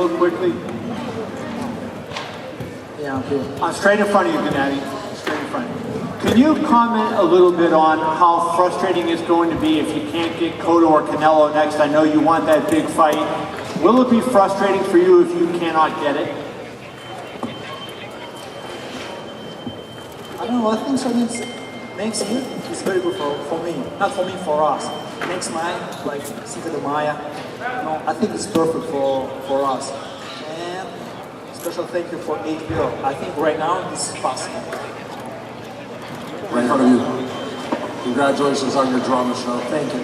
real quickly? Yeah, okay. Straight in front of you, Gennaddy. Straight in front of you. Can you comment a little bit on how frustrating it's going to be if you can't get Cotto or Canelo next? I know you want that big fight. Will it be frustrating for you if you cannot get it? I don't know, I think so. Next year is very good for me. Not for me, for us. Next night, like Cinco de Mayo, I think it's perfect for us. And special thank you for HBO. I think right now this is possible. Right in front of you. Congratulations on your drama show. Thank you.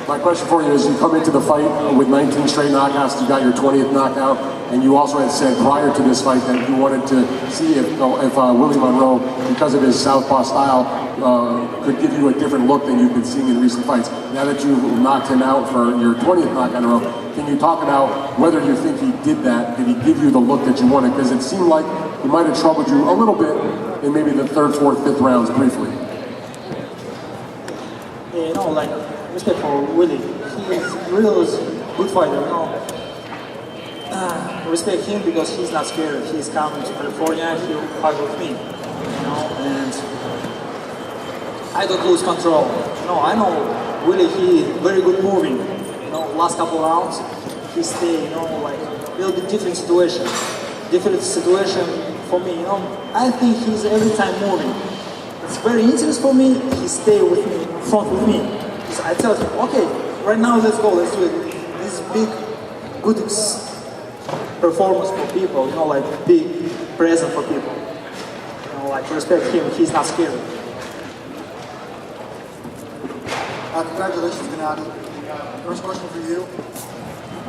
My question for you is, you come into the fight with 19 straight knockouts, you got your 20th knockout, and you also had said prior to this fight that you wanted to see if Willie Monroe, because of his southpaw style, could give you a different look than you've been seeing in recent fights. Now that you've knocked him out for your 20th knockout in a row, can you talk about whether you think he did that? Did he give you the look that you wanted? Because it seemed like he might have troubled you a little bit in maybe the third, fourth, fifth rounds briefly. Yeah, like, respect for Willie. He is really good fighter, respect him because he's not scared. He's coming to California, he'll fight with me, and I don't lose control. I know Willie, he very good moving. Last couple rounds, he stay, like, a little bit different situation. Different situation for me, I think he's every time moving. It's very interesting for me, he stay with me, front with me. So I tell him, okay, right now let's go, let's do it. This is big, good performance for people, like big present for people. Like respect him, he's not scared. Congratulations, Gennaddy. First question for you.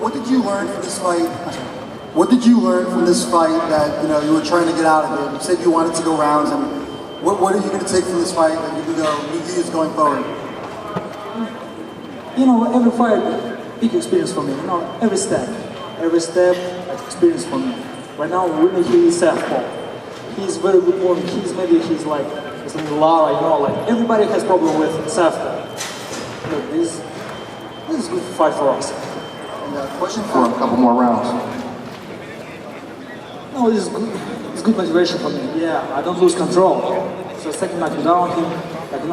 What did you learn from this fight? What did you learn from this fight that you were trying to get out of it? You said you wanted to go rounds, and what are you going to take from this fight that you can go use going forward? Every fight, big experience for me. Every step, experience for me. Right now, really, he is southpaw. He's very good moving. He's like Lara. Like everybody has problem with southpaw. Look, this is good fight for us. And question for a couple more rounds. No, this is good. It's good motivation for me. Yeah, I don't lose control. So second knocking down him, like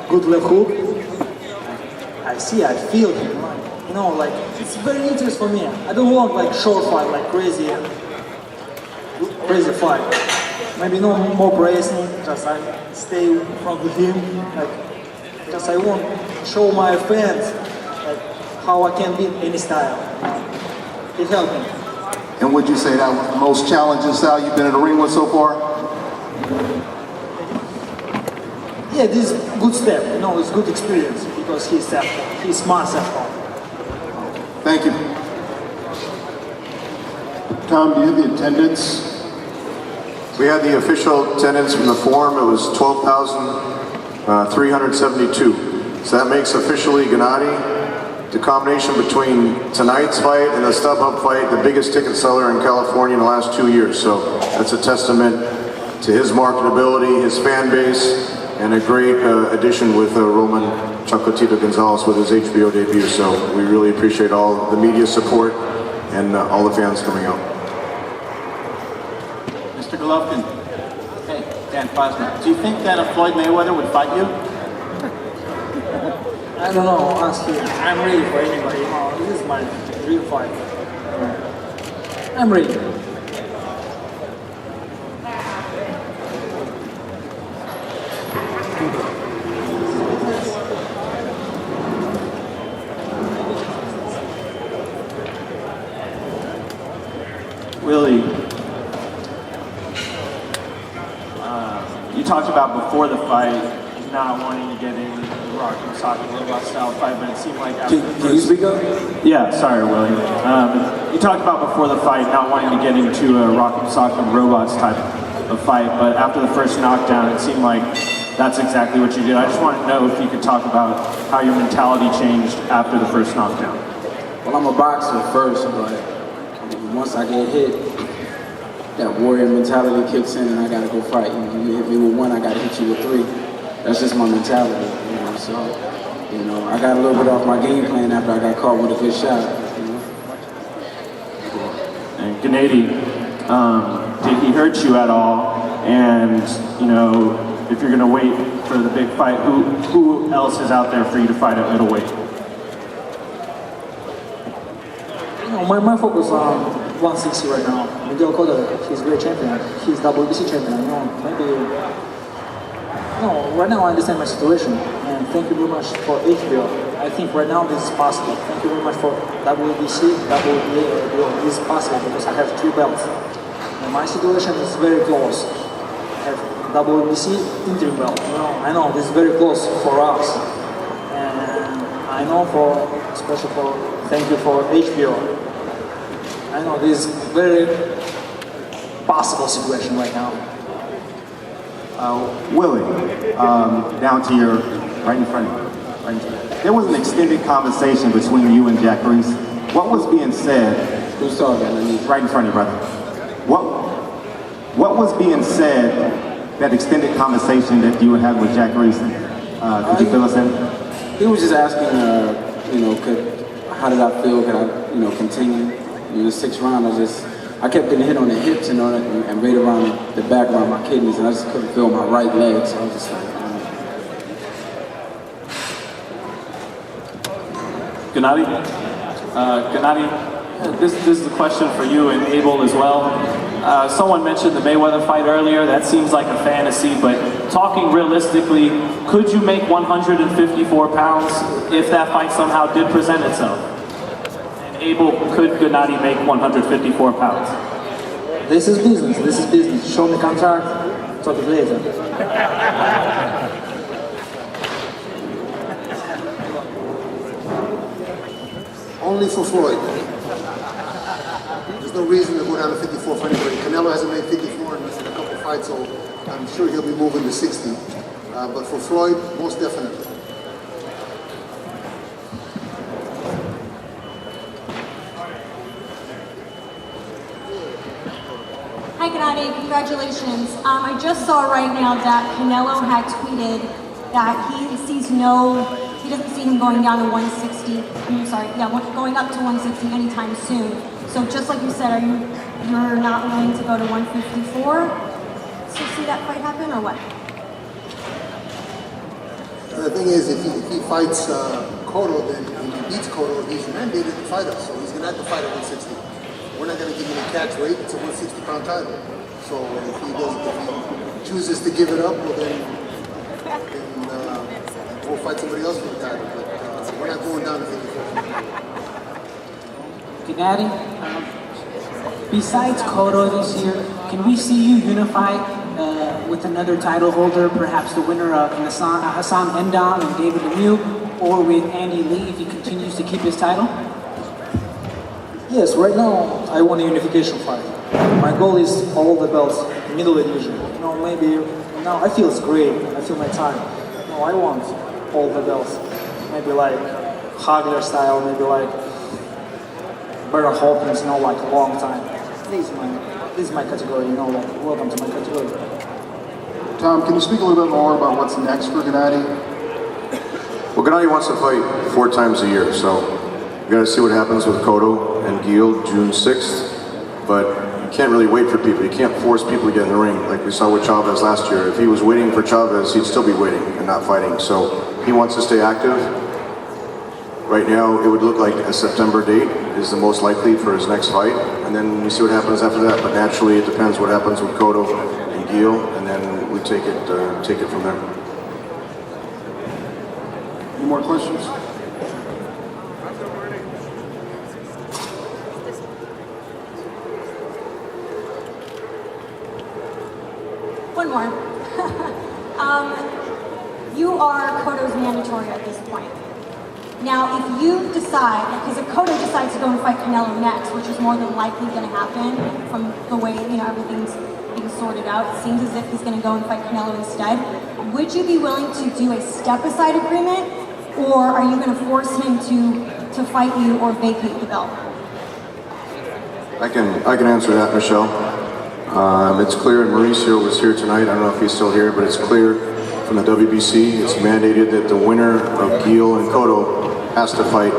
good left hook. I feel him. Like it's very interesting for me. I don't want like short fight, like crazy fight. Maybe no more bracing. Just I stay in front with him. Like just I want to show my fans like how I can beat any style. It helped me. And would you say that was the most challenging style you've been in the ring with so far? Yeah, this is good step. It's good experience because he's southpaw. He's smart southpaw. Thank you. Tom, do you have the attendance? We had the official attendance from the forum. It was 12,372. So that makes officially Gennaddy the combination between tonight's fight and the StubHub fight, the biggest ticket seller in California in the last 2 years. So that's a testament to his marketability, his fan base, and a great addition with Roman Chocolatito Gonzalez with his HBO debut. So we really appreciate all the media support and all the fans coming out. Mr. Golovkin. Hey, Dan Posner. Do you think that Floyd Mayweather would fight you? I don't know, honestly. I'm ready for anybody. This is my dream fight. I'm ready. Willie, you talked about before the fight not wanting to get in the rock and socket robot style fight, but it seemed like after Can you speak up? Yeah, sorry, Willie. You talked about before the fight not wanting to get into a rock and socket robots type of fight, but after the first knockdown, it seemed like that's exactly what you did. I just want to know if you could talk about how your mentality changed after the first knockdown. Well, I'm a boxer first, but once I get hit, that warrior mentality kicks in and I gotta go fight. You hit me with one, I gotta hit you with three. That's just my mentality, so, I got a little bit off my game plan after I got caught with a good shot, Gennady, did he hurt you at all? And, you know, if you're going to wait for the big fight, who else is out there for you to fight at middleweight? You know, my focus on 160 right now. Miguel Cotto, he's a great champion. He's WBC champion. You know, maybe. No, right now I understand my situation, and thank you very much for HBO. I think right now this is possible. Thank you very much for WBC, WBA. This is possible because I have 3 belts. And my situation is very close. I have WBC interim belt. You know, I know this is very close for us, and I know especially for thank you for HBO. I know this is very possible situation right now. Willie, down to your right in front of you. There was an extended conversation between you and Jack Reese. What was being said? Who's talking? Right in front of you, brother. What was being said? That extended conversation that you were having with Jack Reese. Could you fill us in? He was just asking, you know, how did I feel? Could I, you know, continue? In the 6th round, I kept getting hit on the hips, you know, and right around the back, around my kidneys, and I just couldn't feel my right leg, so I was just like, Gennady, this is a question for you and Abel as well. Someone mentioned the Mayweather fight earlier. That seems like a fantasy, but talking realistically, could you make 154 pounds if that fight somehow did present itself? And Abel, could Gennady make 154 pounds? This is business. This is business. Show me contract. Talk it later. Only for Floyd. There's no reason to go down to 54 for anybody. Canelo hasn't made 54 in a couple of fights, so I'm sure he'll be moving to 60. But for Floyd, most definitely. Hi Gennady, congratulations. I just saw right now that Canelo had tweeted that he doesn't see him going down to 160. Going up to 160 anytime soon. So just like you said, you're not willing to go to 154 to see that fight happen, or what? The thing is, if he fights Cotto, then if he beats Cotto, he's mandated to fight us. So he's going to have to fight at 160. We're not going to give him a catch weight. It's a 160-pound title. So if he chooses to give it up, well then we'll fight somebody else for the title. But we're not going down to 54. Gennady, besides Cotto this year, can we see you unified with another title holder, perhaps the winner of Hassan Endam and David Lemieux, or with Andy Lee if he continues to keep his title? Yes, right now I want a unification fight. My goal is all the belts, middleweight division. You know, maybe now I feel it's great. I feel my time. No, I want all the belts. Maybe like Hagler style, maybe like Baron Hawkins, you know, like a long time. This is my category, you know, like welcome to my category. Tom, can you speak a little bit more about what's next for Gennady? Well, Gennady wants to fight 4 times a year, so we got to see what happens with Cotto and Gil June 6th. But you can't really wait for people. You can't force people to get in the ring, like we saw with Chavez last year. If he was waiting for Chavez, he'd still be waiting and not fighting. So he wants to stay active. Right now, it would look like a September date is the most likely for his next fight, and then we see what happens after that. But naturally, it depends what happens with Cotto and Gil, and then we take it from there. Any more questions? One more. You are Cotto's mandatory at this point. Now, if you decide, because if Cotto decides to go and fight Canelo next, which is more than likely going to happen from the way everything's being sorted out, it seems as if he's going to go and fight Canelo instead. Would you be willing to do a step-aside agreement, or are you going to force him to fight you or vacate the belt? I can answer that, Michelle. It's clear, and Mauricio was here tonight. I don't know if he's still here, but it's clear from the WBC. It's mandated that the winner of Gil and Cotto has to fight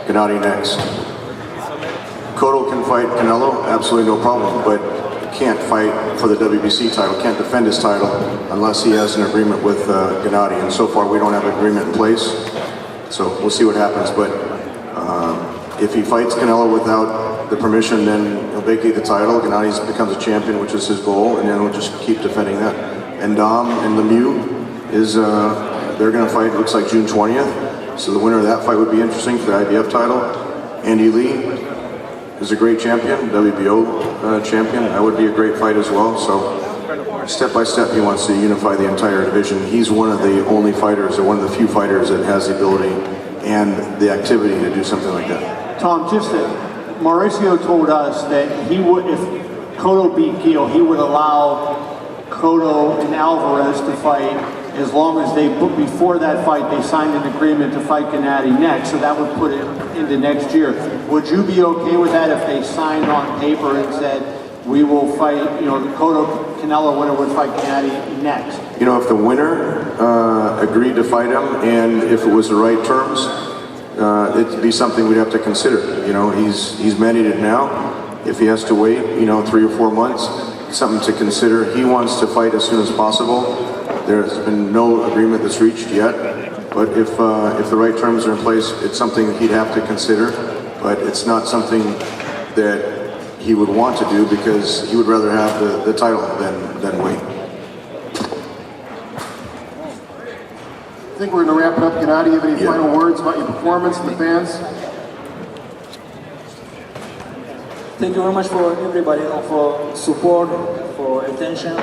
Gennady next. Cotto can fight Canelo, absolutely no problem, but he can't fight for the WBC title, can't defend his title unless he has an agreement with Gennaddy, and so far we don't have an agreement in place, so we'll see what happens, but if he fights Canelo without the permission, then he'll vacate the title, Gennady becomes a champion, which is his goal, and then he'll just keep defending that. And Dom and Lemieux is, they're going to fight, it looks like June 20th, so the winner of that fight would be interesting for the IBF title. Andy Lee is a great champion, WBO champion. That would be a great fight as well. So step by step, he wants to unify the entire division. He's one of the only fighters, or one of the few fighters that has the ability and the activity to do something like that. Tom, just that Mauricio told us that he would, if Cotto beat Gil, he would allow Cotto and Alvarez to fight as long as they, before that fight, they signed an agreement to fight Gennady next, so that would put it into next year. Would you be okay with that if they signed on paper and said, we will fight, you know, the Cotto-Canelo winner would fight Gennady next? You know, if the winner agreed to fight him, and if it was the right terms, it'd be something we'd have to consider. You know, he's mandated now. If he has to wait, you know, 3 or 4 months, something to consider. He wants to fight as soon as possible. There's been no agreement that's reached yet, but if the right terms are in place, it's something he'd have to consider, but it's not something that he would want to do because he would rather have the title than wait. I think we're going to wrap it up. Gennady, you have any final words about your performance and the fans? Thank you very much for everybody, you know, for support, for attention.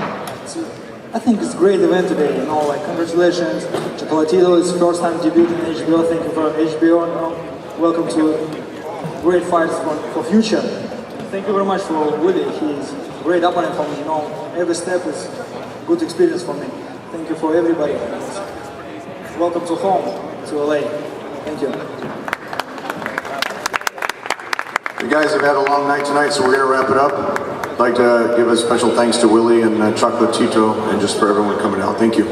I think it's a great event today, you know, like congratulations. Chocolatito is first time debut in HBO. Thank you for HBO. You know, welcome to great fights for future. Thank you very much for Willie. He's a great opponent for me. You know, every step is a good experience for me. Thank you for everybody. Welcome to home, to LA. Thank you. You guys have had a long night tonight, so we're going to wrap it up. I'd like to give a special thanks to Willie and Chocolatito, and just for everyone coming out. Thank you.